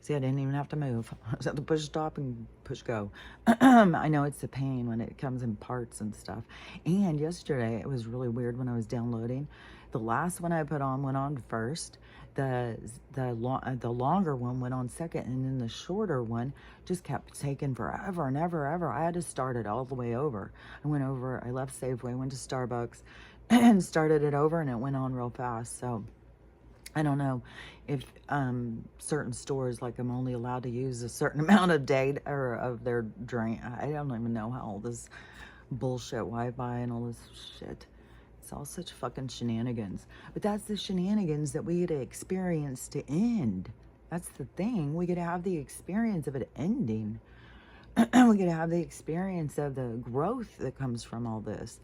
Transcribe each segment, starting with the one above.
See, I didn't even have to move. I was at the push stop and push go. I know it's a pain when it comes in parts and stuff. And yesterday, it was really weird when I was downloading. The last one I put on went on first. The longer one went on second, and then the shorter one just kept taking forever and ever. I had to start it all the way over. I went over, I left Safeway, went to Starbucks, and started it over, and it went on real fast. So I don't know if certain stores, like, I'm only allowed to use a certain amount of data or of their drain. I don't even know how all this bullshit Wi-Fi and all this shit. It's all such fucking shenanigans. But that's the shenanigans that we get to experience to end. That's the thing. We get to have the experience of it ending. We get to have the experience of the growth that comes from all this.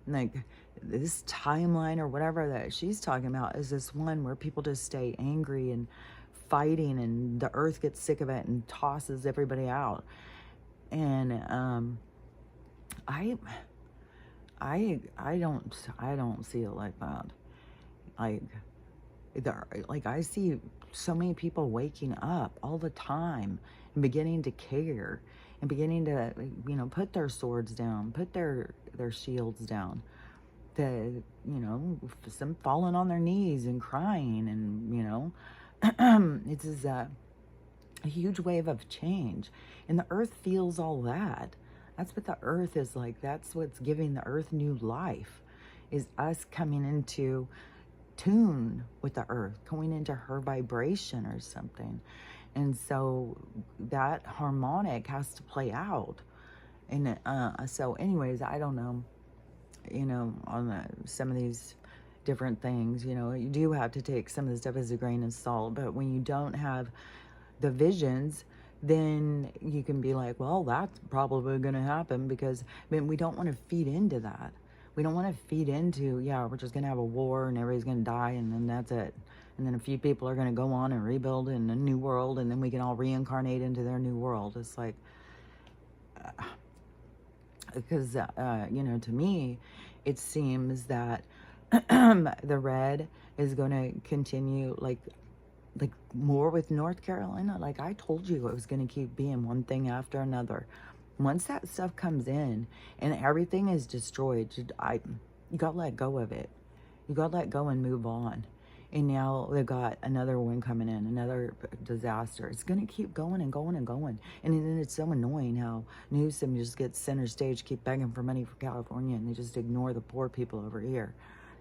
Like, this timeline or whatever that she's talking about is this one where people just stay angry and fighting, and the earth gets sick of it and tosses everybody out. And I don't see it like that. Like, I see so many people waking up all the time and beginning to care and beginning to, put their swords down, put their shields down. Some falling on their knees and crying, and it's a huge wave of change, and the earth feels all that. That's what the earth is like. That's what's giving the earth new life, is us coming into tune with the earth, going into her vibration or something. And so that harmonic has to play out. And so anyways, I don't know, on some of these different things, you do have to take some of the stuff as a grain of salt. But when you don't have the visions, then you can be like, well, that's probably going to happen, because we don't want to feed into that. We don't want to feed into, yeah, we're just going to have a war and everybody's going to die, and then that's it. And then a few people are going to go on and rebuild in a new world, and then we can all reincarnate into their new world. It's like, because, to me, it seems that the red is going to continue, like more with North Carolina. Like I told you, it was going to keep being one thing after another. Once that stuff comes in and everything is destroyed, you got to let go of it. You got to let go and move on. And now they got another one coming in, another disaster. It's going to keep going and going and going. And then it's so annoying how Newsom just gets center stage, keep begging for money for California, and they just ignore the poor people over here.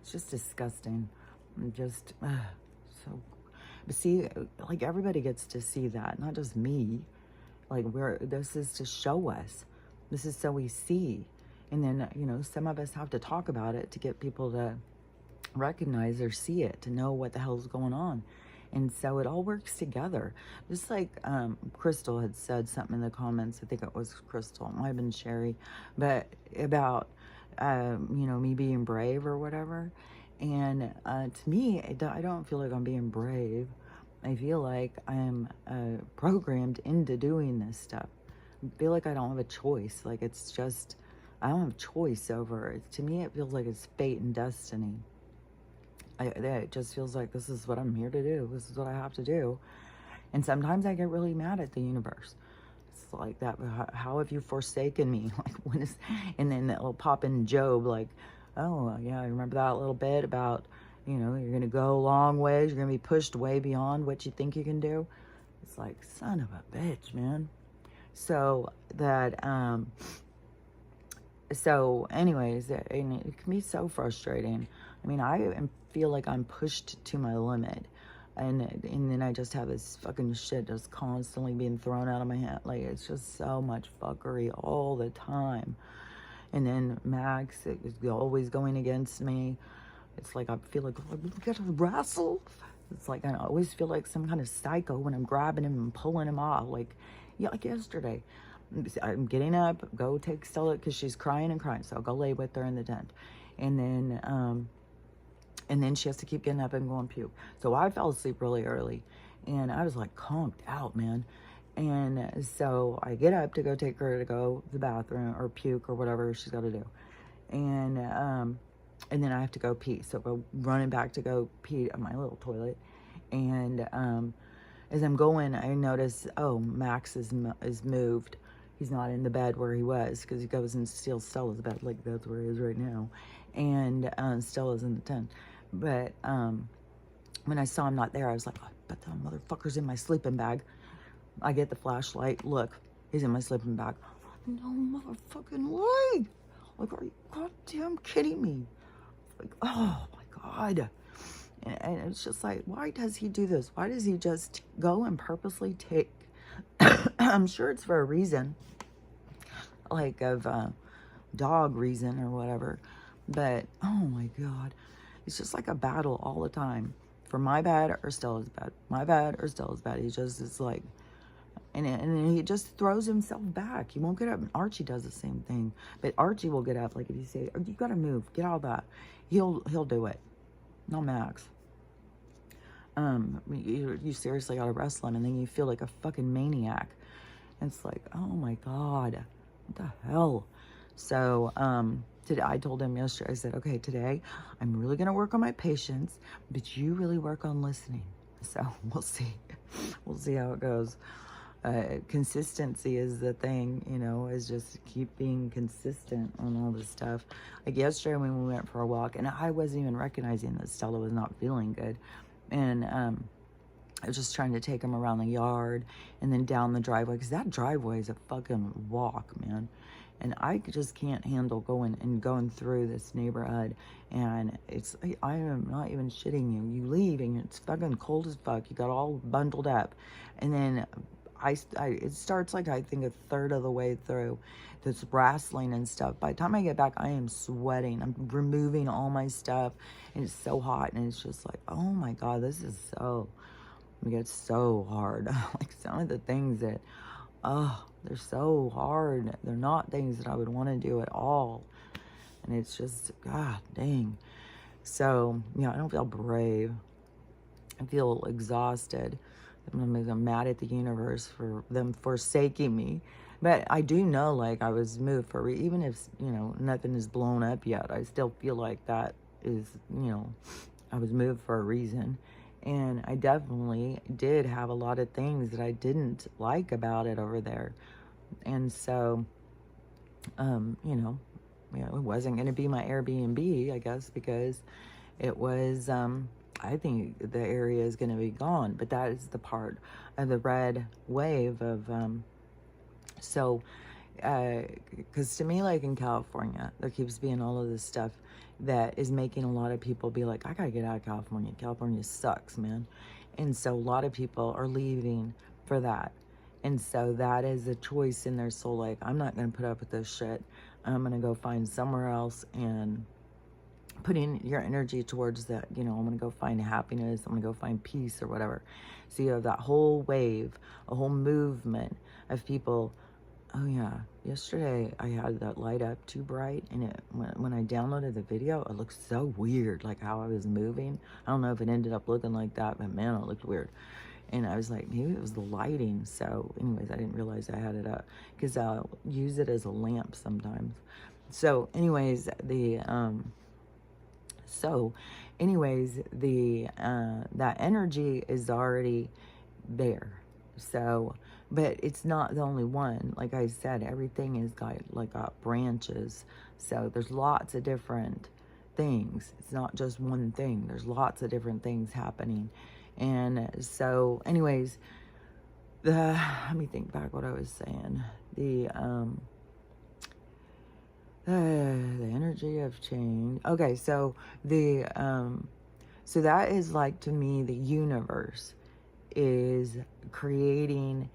It's just disgusting. Just so. But see, like, everybody gets to see that, not just me. Like, this is to show us. This is so we see. And then, some of us have to talk about it to get people to recognize or see it, to know what the hell's going on. And so it all works together. Just like Crystal had said something in the comments. I think it was Crystal. It might have been Sherry. But about, me being brave or whatever. And to me, I don't feel like I'm being brave. I feel like I'm programmed into doing this stuff. I feel like I don't have a choice. Like, it's just, I don't have choice over it. To me, it feels like it's fate and destiny. It just feels like this is what I'm here to do. This is what I have to do. And sometimes I get really mad at the universe. It's like that. How have you forsaken me? Like, when is, and then it'll pop in Job, like, oh, yeah, I remember that little bit about, you're going to go a long ways. You're going to be pushed way beyond what you think you can do. It's like, son of a bitch, man. So that, so anyways, and it can be so frustrating. I mean, I feel like I'm pushed to my limit. And then I just have this fucking shit just constantly being thrown out of my head. Like, it's just so much fuckery all the time. And then Max is always going against me. It's like I feel like, we gotta wrestle. It's like I always feel like some kind of psycho when I'm grabbing him and pulling him off. Like yesterday, I'm getting up, go take Stella, because she's crying and crying. So I'll go lay with her in the tent. And then she has to keep getting up and going puke. So I fell asleep really early. And I was like conked out, man. And so I get up to go take her to go to the bathroom or puke or whatever she's got to do. And then I have to go pee. So go running back to go pee at my little toilet. And as I'm going, I notice, oh, Max is moved. He's not in the bed where he was, because he goes and steals Stella's bed, like that's where he is right now. And Stella's in the tent. But when I saw him not there, I was like, I bet that motherfucker's in my sleeping bag. I get the flashlight. Look, he's in my sleeping bag. No motherfucking way. Like, are you goddamn kidding me? Like, oh my God. And it's just like, why does he do this? Why does he just go and purposely take? I'm sure it's for a reason, like of dog reason or whatever. But oh my God, it's just like a battle all the time for my bed or Stella's bed, my bed or Stella's bed. He just is like, and he just throws himself back. He won't get up. And Archie does the same thing. But Archie will get up. Like if you say, oh, you gotta move, get out of that, he'll do it. Not Max. You seriously gotta wrestle him, and then you feel like a fucking maniac. And it's like, oh my God, what the hell? So today I told him yesterday, I said, okay, today I'm really gonna work on my patience, but you really work on listening. So we'll see. We'll see how it goes. Consistency is the thing, you know, is just keep being consistent on all this stuff. Like yesterday when we went for a walk, and I wasn't even recognizing that Stella was not feeling good. And I was just trying to take him around the yard and then down the driveway, because that driveway is a fucking walk, man. And I just can't handle going through this neighborhood. And I am not even shitting you. You leave and it's fucking cold as fuck. You got all bundled up. And then it starts like, I think, a third of the way through this wrestling and stuff. By the time I get back, I am sweating. I'm removing all my stuff, and it's so hot, and it's just like, oh my God, this is so, it gets so hard. Like some of the things that, they're so hard. They're not things that I would want to do at all. And it's just, God dang. So, yeah, I don't feel brave. I feel exhausted. I'm mad at the universe for them forsaking me. But I do know, like, I was moved for, even if, you know, nothing is blown up yet, I still feel like that is, you know, I was moved for a reason. And I definitely did have a lot of things that I didn't like about it over there. And so, you know, it wasn't going to be my Airbnb, I guess, because it was, I think the area is going to be gone. But that is the part of the red wave of, because to me, like in California, there keeps being all of this stuff that is making a lot of people be like, I gotta get out of California. California sucks, man. And so a lot of people are leaving for that. And so that is a choice in their soul. Like, I'm not gonna put up with this shit. I'm gonna go find somewhere else and putting your energy towards that, you know, I'm gonna go find happiness, I'm gonna go find peace or whatever. So you have that whole wave, a whole movement of people. Oh yeah, yesterday I had that light up too bright, and when I downloaded the video, it looked so weird, like how I was moving. I don't know if it ended up looking like that, but man, it looked weird. And I was like, maybe it was the lighting. So anyways, I didn't realize I had it up, because I'll use it as a lamp sometimes. So anyways, that energy is already there. So, but it's not the only one. Like I said, everything is got branches. So there's lots of different things. It's not just one thing. There's lots of different things happening. And so anyways, let me think back what I was saying. The energy of change. Okay, so so that is like, to me, the universe is creating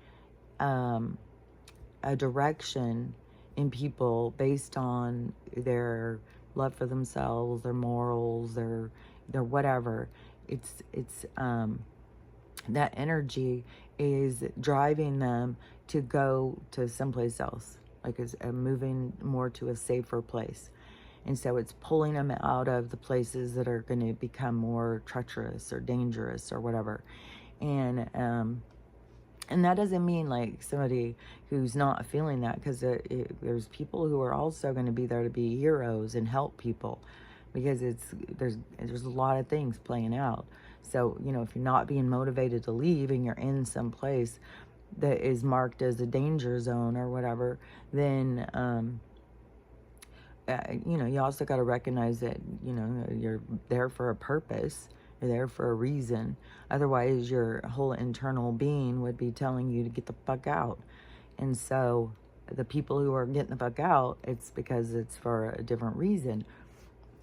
a direction in people based on their love for themselves, their morals, their whatever. It's that energy is driving them to go to someplace else, like it's moving more to a safer place. And so it's pulling them out of the places that are going to become more treacherous or dangerous or whatever. And that doesn't mean like somebody who's not feeling that, because there's people who are also going to be there to be heroes and help people, because there's a lot of things playing out. So, you know, if you're not being motivated to leave and you're in some place that is marked as a danger zone or whatever, then, you know, you also got to recognize that, you know, you're there for a purpose. You're there for a reason. Otherwise, your whole internal being would be telling you to get the fuck out. And so the people who are getting the fuck out, it's because it's for a different reason.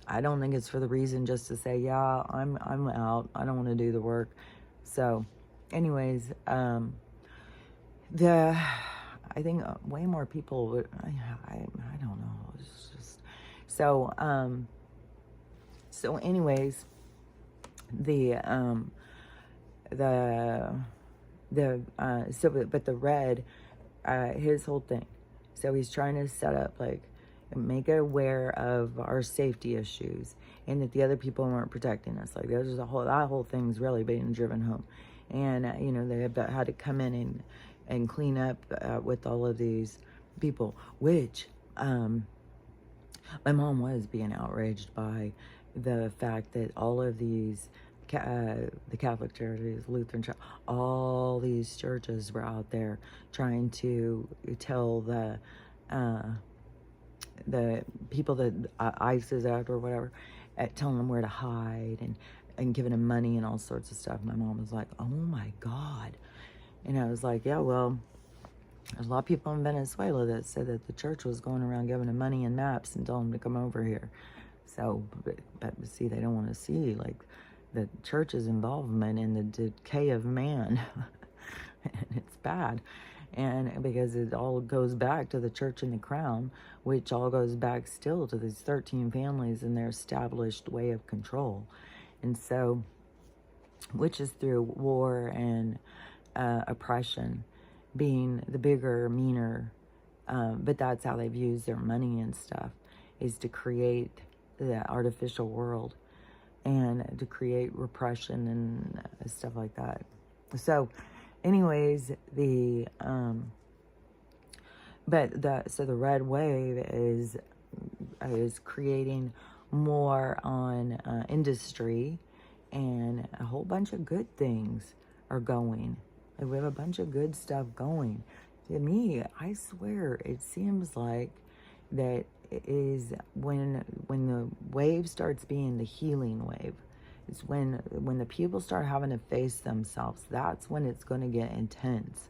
I don't think it's for the reason just to say, yeah, I'm out. I don't want to do the work. So, anyways, I think way more people would. I don't know. It's just so. So, anyways, the but the red, his whole thing. So he's trying to set up, like, make it aware of our safety issues and that the other people weren't protecting us. Like, there's that whole thing's really being driven home. And, you know, they had to come in and clean up with all of these people, which my mom was being outraged by the fact that all of these the Catholic charities, Lutheran church, all these churches were out there trying to tell the people that ICE is after or whatever, telling them where to hide and giving them money and all sorts of stuff. My mom was like, oh my God. And I was like, yeah, well, there's a lot of people in Venezuela that said that the church was going around giving them money and maps and telling them to come over here. So, but see, they don't want to see, like, the church's involvement in the decay of man. And it's bad. And because it all goes back to the church and the crown, which all goes back still to these 13 families and their established way of control. And so, which is through war and oppression being the bigger, meaner, but that's how they've used their money and stuff, is to create the artificial world and to create repression and stuff like that. So, anyways, the red wave is creating more on industry, and a whole bunch of good things are going. Like, we have a bunch of good stuff going. To me, I swear, it seems like that is when the wave starts being the healing wave. It's when the people start having to face themselves. That's when it's going to get intense.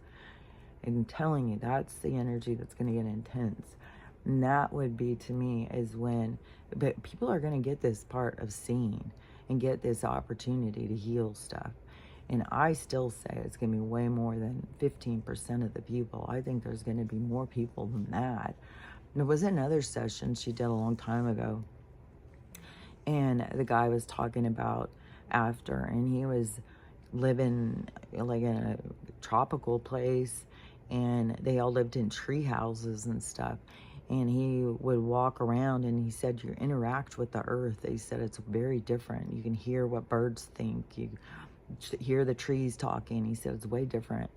I'm telling you, that's the energy that's going to get intense. And that would be, to me, is when, but people are going to get this part of seeing and get this opportunity to heal stuff. And I still say it's going to be way more than 15% of the people. I think there's going to be more people than that. There was another session she did a long time ago, and the guy was talking about after, and he was living like in a tropical place, and they all lived in tree houses and stuff. And he would walk around, and he said you interact with the earth. He said it's very different. You can hear what birds think. You hear the trees talking. He said it's way different.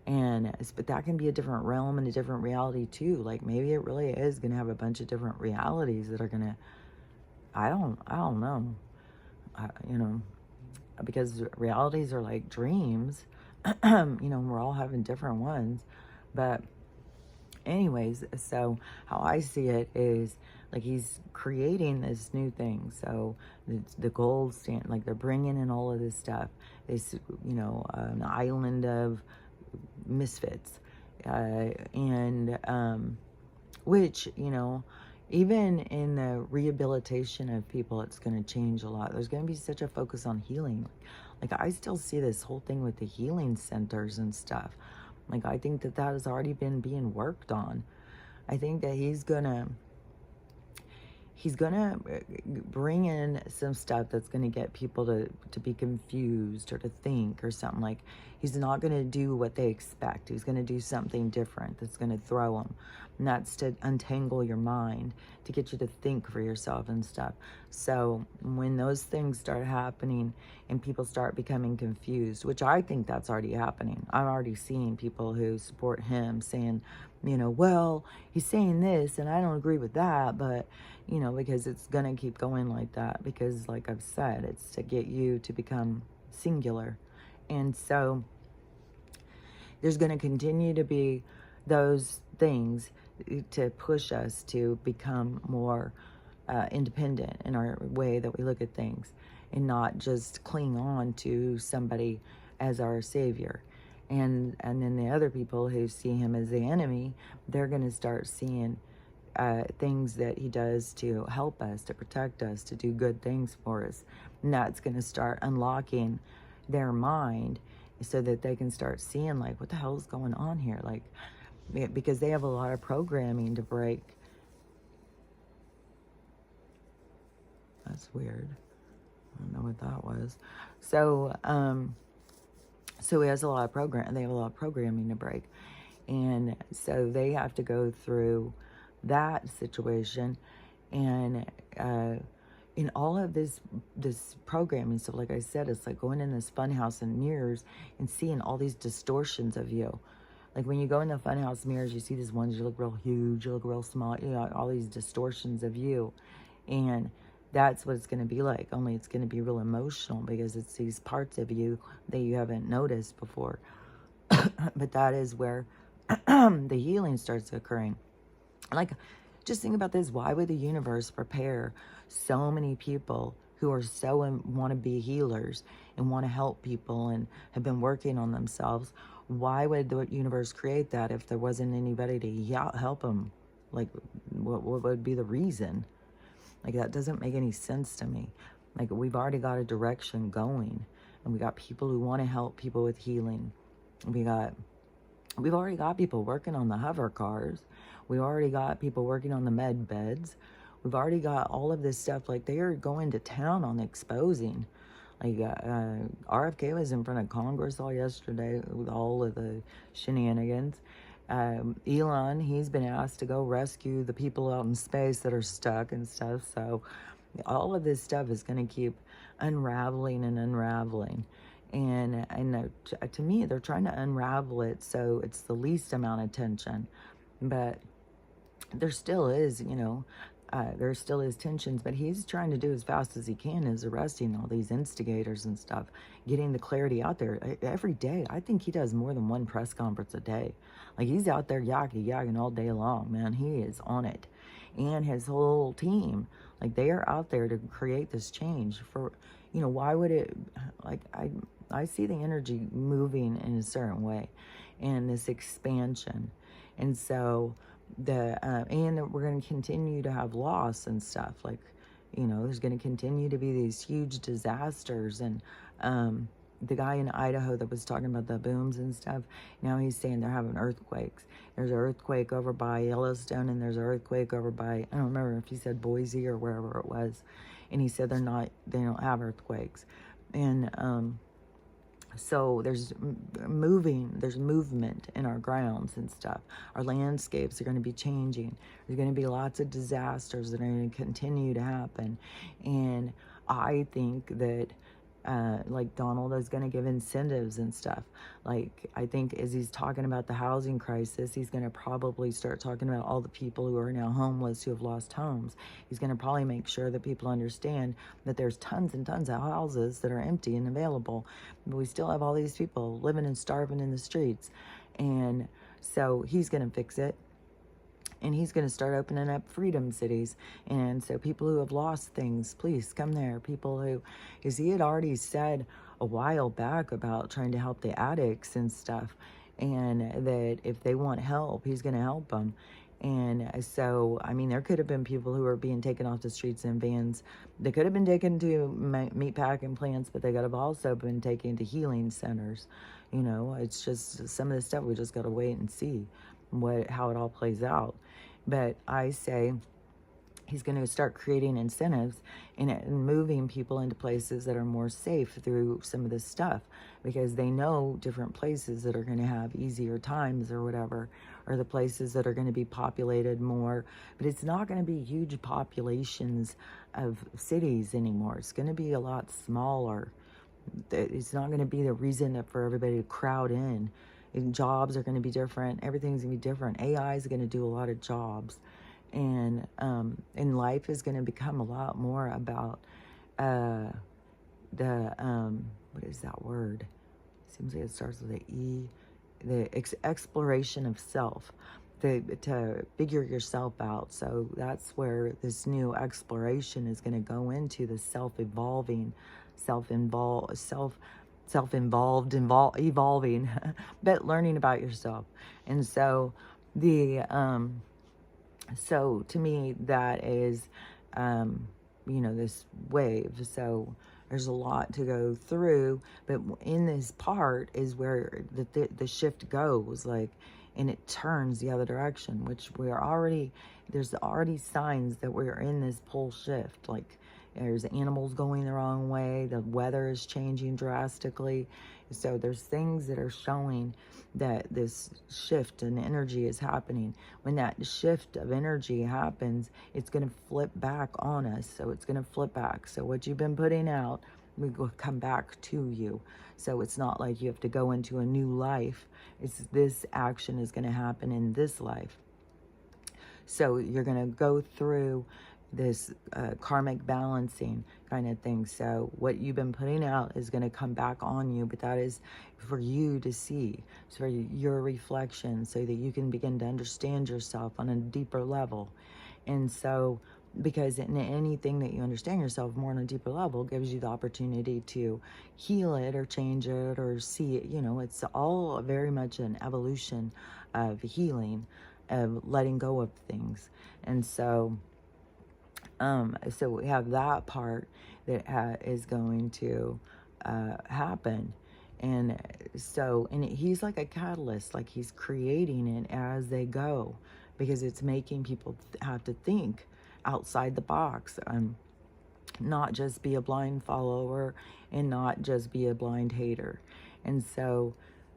But that can be a different realm and a different reality too. Like, maybe it really is going to have a bunch of different realities that are going to, I don't know, you know, because realities are like dreams, you know, we're all having different ones. But anyways, so how I see it is, like, he's creating this new thing. So the gold stand, like, they're bringing in all of this stuff. This, you know, an island of misfits, which, you know, even in the rehabilitation of people, it's going to change a lot. There's going to be such a focus on healing. Like, I still see this whole thing with the healing centers and stuff. Like, I think that has already been being worked on. I think that he's gonna bring in some stuff that's going to get people to be confused or to think or something. Like, he's not going to do what they expect. He's going to do something different that's going to throw them. And that's to untangle your mind, to get you to think for yourself and stuff. So when those things start happening and people start becoming confused, which I think that's already happening. I'm already seeing people who support him saying, you know, well, he's saying this and I don't agree with that, but, you know, because it's going to keep going like that. Because, like I've said, it's to get you to become singular. And so there's going to continue to be those things to push us to become more independent in our way that we look at things, and not just cling on to somebody as our savior. And then the other people who see him as the enemy, they're going to start seeing things that he does to help us, to protect us, to do good things for us. And that's going to start unlocking their mind so that they can start seeing, like, what the hell is going on here? Like, because they have a lot of programming to break. That's weird. I don't know what that was. So, so he has a lot of they have a lot of programming to break. And so they have to go through that situation. And in all of this programming, so like I said, it's like going in this funhouse and mirrors and seeing all these distortions of you. Like when you go in the funhouse mirrors, you see these ones, you look real huge, you look real small, you know, all these distortions of you. And that's what it's going to be like, only it's going to be real emotional because it's these parts of you that you haven't noticed before. But that is where the healing starts occurring. Like, just think about this. Why would the universe prepare so many people who are so want to be healers and want to help people and have been working on themselves? Why would the universe create that if there wasn't anybody to help them? Like, what would be the reason? Like, that doesn't make any sense to me. Like, we've already got a direction going, and we got people who want to help people with healing. We've already got people working on the hover cars. We've already got people working on the med beds. We've already got all of this stuff. Like, they are going to town on exposing. Like, RFK was in front of Congress all yesterday with all of the shenanigans. Elon, he's been asked to go rescue the people out in space that are stuck and stuff. So all of this stuff is going to keep unraveling and unraveling. And to me, they're trying to unravel it so it's the least amount of tension. But there still is, you know, there still is tensions, but he's trying to do as fast as he can is arresting all these instigators and stuff, getting the clarity out there every day. I think he does more than one press conference a day. Like, he's out there yakking all day long, man. He is on it. And his whole team, like, they are out there to create this change for, you know, why would it, like, I see the energy moving in a certain way and this expansion. And so and we're going to continue to have loss and stuff. Like, you know, there's going to continue to be these huge disasters. And the guy in Idaho that was talking about the booms and stuff, now he's saying they're having earthquakes. There's an earthquake over by Yellowstone, and there's an earthquake over by, I don't remember if he said Boise or wherever it was. And he said they don't have earthquakes. And so there's movement in our grounds and stuff. Our landscapes are going to be changing. There's going to be lots of disasters that are going to continue to happen. And I think that like Donald is going to give incentives and stuff. Like, I think as he's talking about the housing crisis, he's going to probably start talking about all the people who are now homeless, who have lost homes. He's going to probably make sure that people understand that there's tons and tons of houses that are empty and available, but we still have all these people living and starving in the streets. And so he's going to fix it. And he's going to start opening up freedom cities. And so people who have lost things, please come there. People who, because he had already said a while back about trying to help the addicts and stuff. And that if they want help, he's going to help them. And so, I mean, there could have been people who were being taken off the streets in vans. They could have been taken to meat packing plants, but they could have also been taken to healing centers. You know, it's just some of the stuff we just got to wait and see how it all plays out. But I say he's going to start creating incentives and moving people into places that are more safe through some of this stuff, because they know different places that are going to have easier times or whatever, or the places that are going to be populated more. But it's not going to be huge populations of cities anymore. It's going to be a lot smaller. It's not going to be the reason for everybody to crowd in. And jobs are going to be different. Everything's going to be different. AI is going to do a lot of jobs. And life is going to become a lot more about the what is that word? Seems like it starts with an E. The exploration of self, to figure yourself out. So that's where this new exploration is going to go into, the self-evolving, evolving, but learning about yourself. And so the so to me that is this wave. So there's a lot to go through, but in this part is where the shift goes, like, and it turns the other direction, which there's already signs that we're in this pole shift. Like, there's animals going the wrong way, the weather is changing drastically. So there's things that are showing that this shift in energy is happening. When that shift of energy happens, it's going to flip back on us. So it's going to flip back. So what you've been putting out will come back to you. So it's not like you have to go into a new life. It's this action is going to happen in this life. So you're going to go through this karmic balancing kind of thing. So what you've been putting out is going to come back on you, but that is for you to see. It's for your reflection, so that you can begin to understand yourself on a deeper level. And so, because in anything that you understand yourself more on a deeper level gives you the opportunity to heal it or change it or see it. It's all very much an evolution of healing, of letting go of things. And so so we have that part that is going to happen. And so, and he's like a catalyst, like he's creating it as they go, because it's making people have to think outside the box, not just be a blind follower and not just be a blind hater. And so,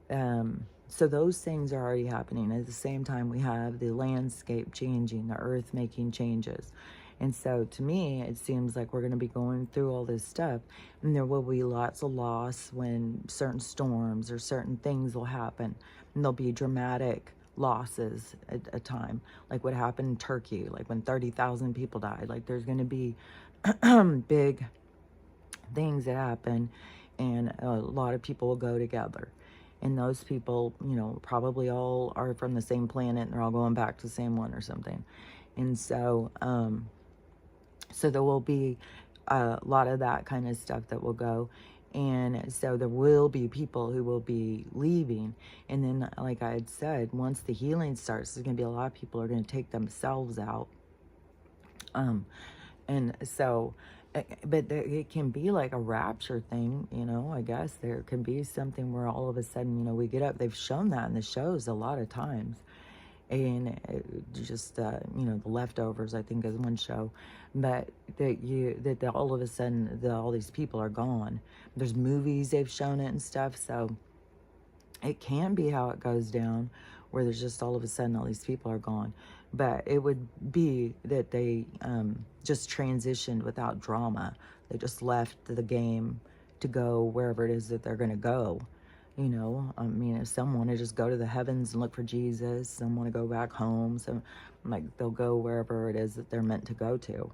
so those things are already happening. At the same time, we have the landscape changing, the earth making changes. And so to me, it seems like we're going to be going through all this stuff, and there will be lots of loss when certain storms or certain things will happen, and there'll be dramatic losses at a time, like what happened in Turkey, like when 30,000 people died. Like, there's going to be big things that happen, and a lot of people will go together. And those people, probably all are from the same planet, and they're all going back to the same one or something. And so, so there will be a lot of that kind of stuff that will go. And so there will be people who will be leaving. And then, like I had said, once the healing starts, there's going to be a lot of people who are going to take themselves out. And so, but it can be like a rapture thing, I guess there can be something where all of a sudden, we get up. They've shown that in the shows a lot of times. And just the Leftovers, I think, is one show, but that all of a sudden all these people are gone. There's movies they've shown it and stuff, so it can be how it goes down, where there's just all of a sudden all these people are gone. But it would be that they just transitioned without drama. They just left the game to go wherever it is that they're going to go. If some want to just go to the heavens and look for Jesus, some want to go back home, some, like, they'll go wherever it is that they're meant to go to.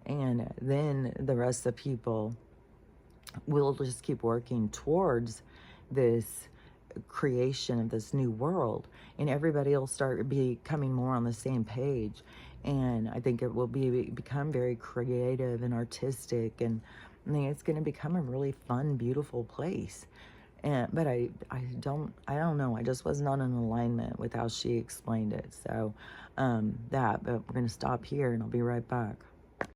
And then the rest of the people will just keep working towards this creation of this new world, and everybody will start becoming more on the same page. And I think it will become very creative and artistic, and I think it's going to become a really fun, beautiful place. But I don't know. I just was not in alignment with how she explained it. So but we're going to stop here, and I'll be right back.